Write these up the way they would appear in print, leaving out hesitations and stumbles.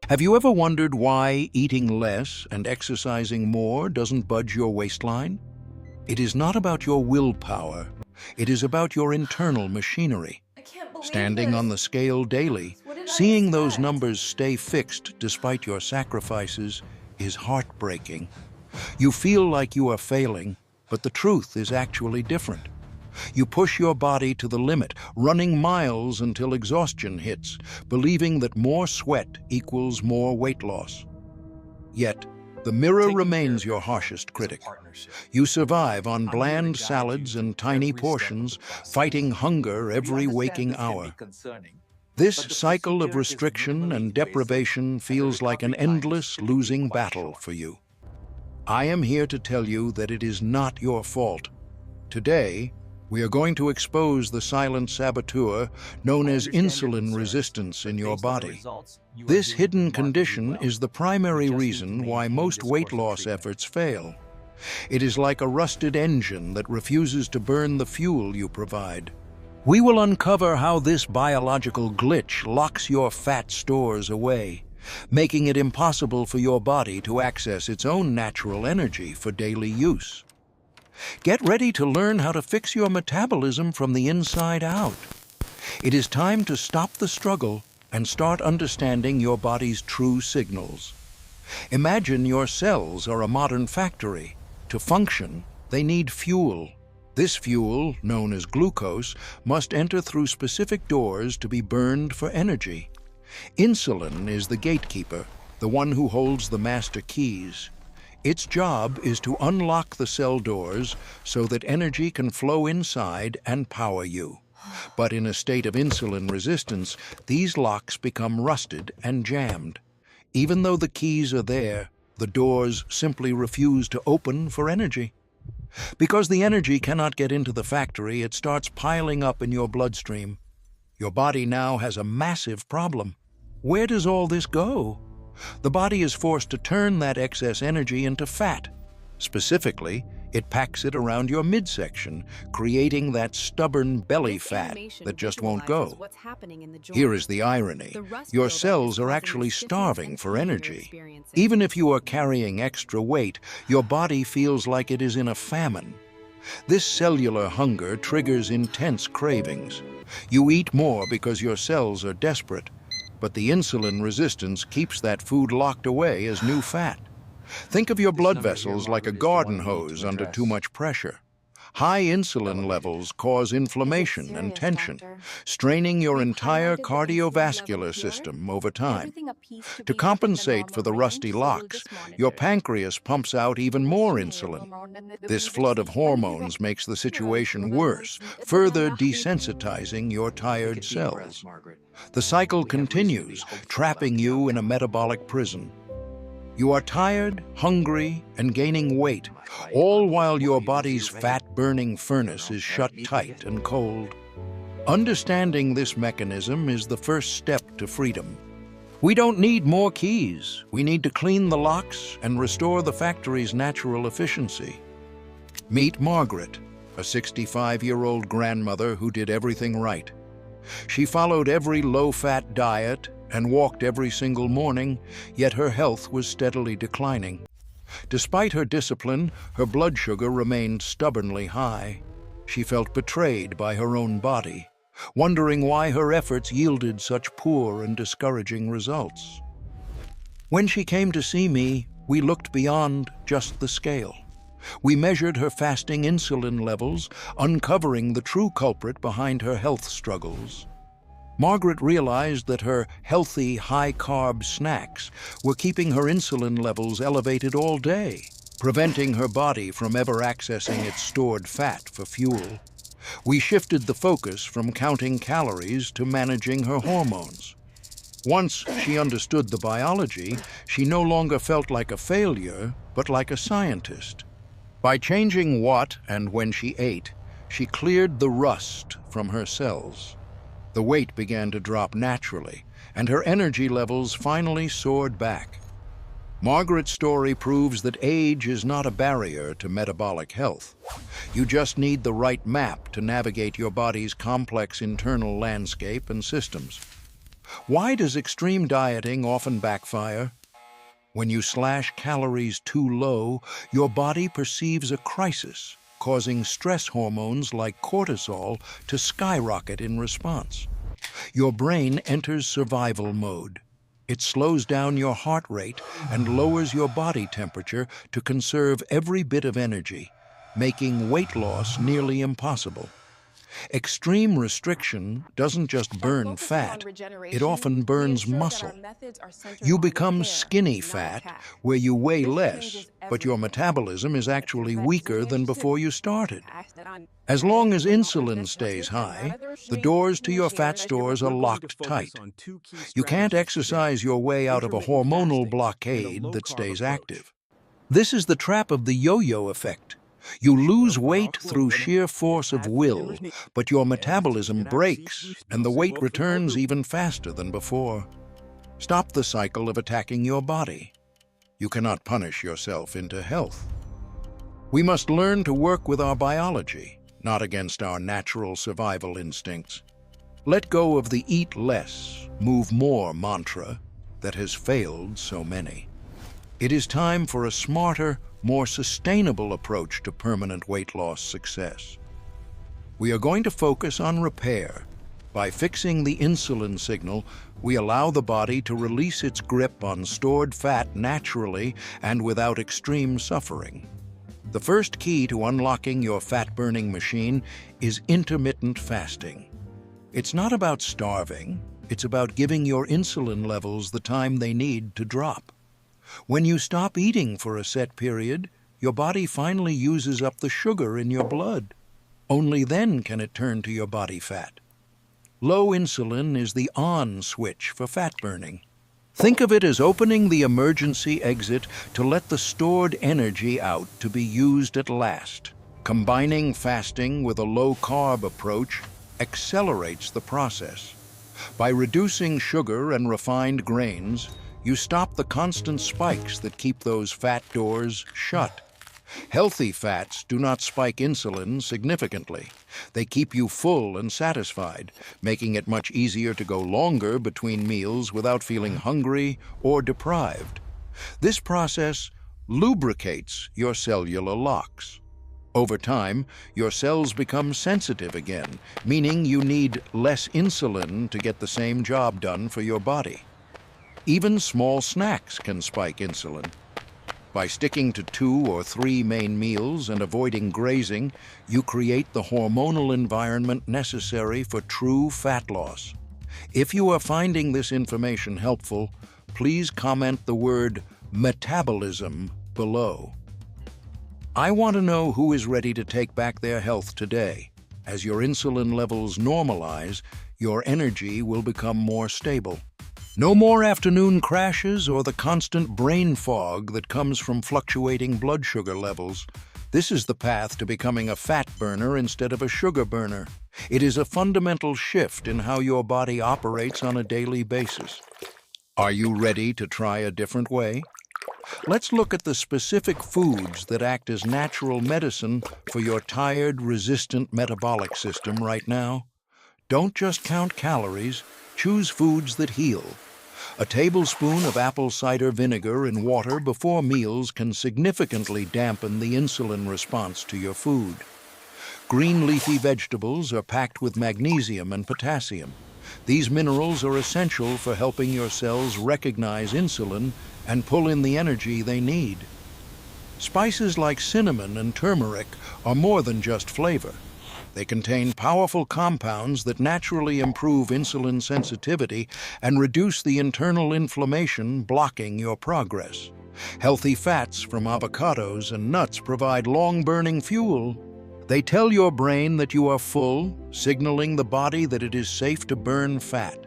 Have you ever wondered why eating less and exercising more doesn't budge your waistline? It is not about your willpower. It is about your internal machinery. I can't believe Standing this. on the scale daily, What did I seeing those expect? numbers stay fixed despite your sacrifices is heartbreaking. You feel like you are failing, but the truth is actually different. You push your body to the limit, running miles until exhaustion hits, believing that more sweat equals more weight loss. Yet, the mirror Taking remains care your of harshest yourself is a critic. partnership. You survive on I'm here to bland guide you salads through and tiny every step of the portions, process. fighting hunger We every understand waking this can be hour. concerning, This but the cycle of procedure is restriction minimally and invasive, deprivation and the feels like an recovery time is endless, typically losing quite battle short. for you. I am here to tell you that it is not your fault. Today, we are going to expose the silent saboteur known I as understand your insulin concerns, resistance but in your based on the body. results, you are This doing hidden remarkably condition well. is the You primary just need to reason why maintain most this weight course of loss treatment. efforts fail. It is like a rusted engine that refuses to burn the fuel you provide. We will uncover how this biological glitch locks your fat stores away, making it impossible for your body to access its own natural energy for daily use. Get ready to learn how to fix your metabolism from the inside out. It is time to stop the struggle and start understanding your body's true signals. Imagine your cells are a modern factory. To function, they need fuel. This fuel, known as glucose, must enter through specific doors to be burned for energy. Insulin is the gatekeeper, the one who holds the master keys. Its job is to unlock the cell doors so that energy can flow inside and power you. But in a state of insulin resistance, these locks become rusted and jammed. Even though the keys are there, the doors simply refuse to open for energy. Because the energy cannot get into the factory, it starts piling up in your bloodstream. Your body now has a massive problem. Where does all this go? The body is forced to turn that excess energy into fat. Specifically, it packs it around your midsection, creating that stubborn belly fat that just won't go. Here is the irony. Your cells are actually starving for energy. Even if you are carrying extra weight, your body feels like it is in a famine. This cellular hunger triggers intense cravings. You eat more because your cells are desperate, but the insulin resistance keeps that food locked away as new fat. Think of your This blood number here, vessels like a Margaret, is the garden one we need hose to under too address. much pressure. High insulin levels cause inflammation and tension, straining your entire cardiovascular system over time. To compensate for the rusty locks, your pancreas pumps out even more insulin. This flood of hormones makes the situation worse, further desensitizing your Take a tired deep breath, cells. Margaret. The cycle We have reason to be continues, hopeful about trapping the you in a outcome. metabolic prison. You are tired, hungry, and gaining weight, Am I right, all Margaret? while your Are you body's ready? fat-burning furnace is shut tight and cold. Understanding this mechanism is the first step to freedom. We don't need more keys. We need to clean the locks and restore the factory's natural efficiency. Meet Margaret, a 65-year-old grandmother who did everything right. She followed every low-fat diet and walked every single morning, yet her health was steadily declining. Despite her discipline, her blood sugar remained stubbornly high. She felt betrayed by her own body, wondering why her efforts yielded such poor and discouraging results. When she came to see me, we looked beyond just the scale. We measured her fasting insulin levels, uncovering the true culprit behind her health struggles. Margaret realized that her healthy, high-carb snacks were keeping her insulin levels elevated all day, preventing her body from ever accessing its stored fat for fuel. We shifted the focus from counting calories to managing her hormones. Once she understood the biology, she no longer felt like a failure, but like a scientist. By changing what and when she ate, she cleared the rust from her cells. The weight began to drop naturally, and her energy levels finally soared back. Margaret's story proves that age is not a barrier to metabolic health. You just need the right map to navigate your body's complex internal landscape and systems. Why does extreme dieting often backfire? When you slash calories too low, your body perceives a crisis, causing stress hormones like cortisol to skyrocket in response. Your brain enters survival mode. It slows down your heart rate and lowers your body temperature to conserve every bit of energy, making weight loss nearly impossible. Extreme restriction doesn't just burn fat, it often burns muscle. You become skinny fat, where you weigh less, but your metabolism is actually weaker than before you started. As long as insulin stays high, the doors to your fat stores are locked tight. You can't exercise your way out of a hormonal blockade that stays active. This is the trap of the yo-yo effect. You lose weight through sheer force of will, but your metabolism breaks and the weight returns even faster than before. Stop the cycle of attacking your body. You cannot punish yourself into health. We must learn to work with our biology, not against our natural survival instincts. Let go of the eat less, move more mantra that has failed so many. It is time for a smarter, more sustainable approach to permanent weight loss success. We are going to focus on repair. By fixing the insulin signal, we allow the body to release its grip on stored fat naturally and without extreme suffering. The first key to unlocking your fat-burning machine is intermittent fasting. It's not about starving, it's about giving your insulin levels the time they need to drop. When you stop eating for a set period, your body finally uses up the sugar in your blood. Only then can it turn to your body fat. Low insulin is the on switch for fat burning. Think of it as opening the emergency exit to let the stored energy out to be used at last. Combining fasting with a low-carb approach accelerates the process. By reducing sugar and refined grains, you stop the constant spikes that keep those fat doors shut. Healthy fats do not spike insulin significantly. They keep you full and satisfied, making it much easier to go longer between meals without feeling hungry or deprived. This process lubricates your cellular locks. Over time, your cells become sensitive again, meaning you need less insulin to get the same job done for your body. Even small snacks can spike insulin. By sticking to 2 or 3 main meals and avoiding grazing, you create the hormonal environment necessary for true fat loss. If you are finding this information helpful, please comment the word metabolism below. I want to know who is ready to take back their health today. As your insulin levels normalize, your energy will become more stable. No more afternoon crashes or the constant brain fog that comes from fluctuating blood sugar levels. This is the path to becoming a fat burner instead of a sugar burner. It is a fundamental shift in how your body operates on a daily basis. Are you ready to try a different way? Let's look at the specific foods that act as natural medicine for your tired, resistant metabolic system right now. Don't just count calories, choose foods that heal. A tablespoon of apple cider vinegar in water before meals can significantly dampen the insulin response to your food. Green leafy vegetables are packed with magnesium and potassium. These minerals are essential for helping your cells recognize insulin and pull in the energy they need. Spices like cinnamon and turmeric are more than just flavor. They contain powerful compounds that naturally improve insulin sensitivity and reduce the internal inflammation blocking your progress. Healthy fats from avocados and nuts provide long-burning fuel. They tell your brain that you are full, signaling the body that it is safe to burn fat.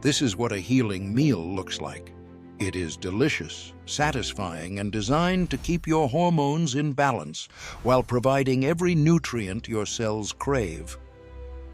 This is what a healing meal looks like. It is delicious, satisfying, and designed to keep your hormones in balance while providing every nutrient your cells crave.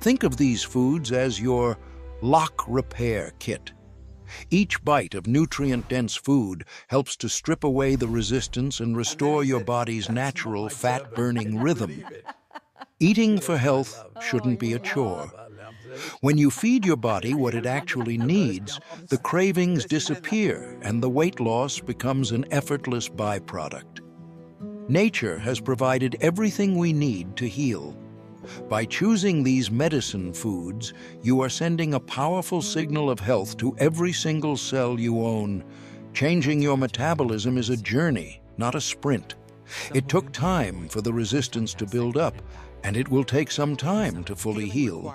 Think of these foods as your lock repair kit. Each bite of nutrient-dense food helps to strip away the resistance and restore your body's natural fat-burning rhythm. Eating for health shouldn't be a chore. When you feed your body what it actually needs, the cravings disappear and the weight loss becomes an effortless byproduct. Nature has provided everything we need to heal. By choosing these medicine foods, you are sending a powerful signal of health to every single cell you own. Changing your metabolism is a journey, not a sprint. It took time for the resistance to build up, and it will take some time to fully heal.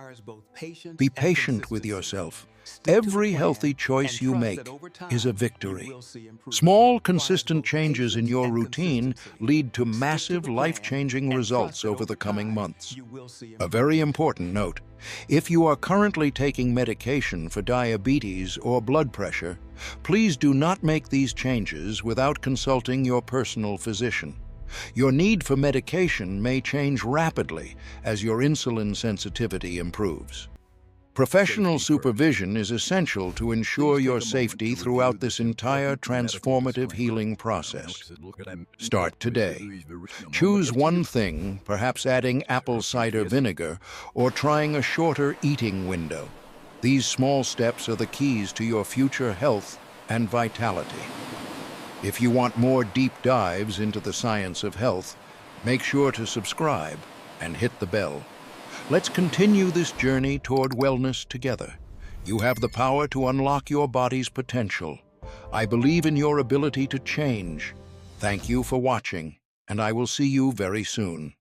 Be patient with yourself. Every healthy choice you make is a victory. Small, consistent changes in your routine lead to massive, life-changing results over the coming months. A very important note: if you are currently taking medication for diabetes or blood pressure, please do not make these changes without consulting your personal physician. Your need for medication may change rapidly as your insulin sensitivity improves. Professional supervision is essential to ensure your safety throughout this entire transformative healing process. Start today. Choose one thing, perhaps adding apple cider vinegar or trying a shorter eating window. These small steps are the keys to your future health and vitality. If you want more deep dives into the science of health, make sure to subscribe and hit the bell. Let's continue this journey toward wellness together. You have the power to unlock your body's potential. I believe in your ability to change. Thank you for watching, and I will see you very soon.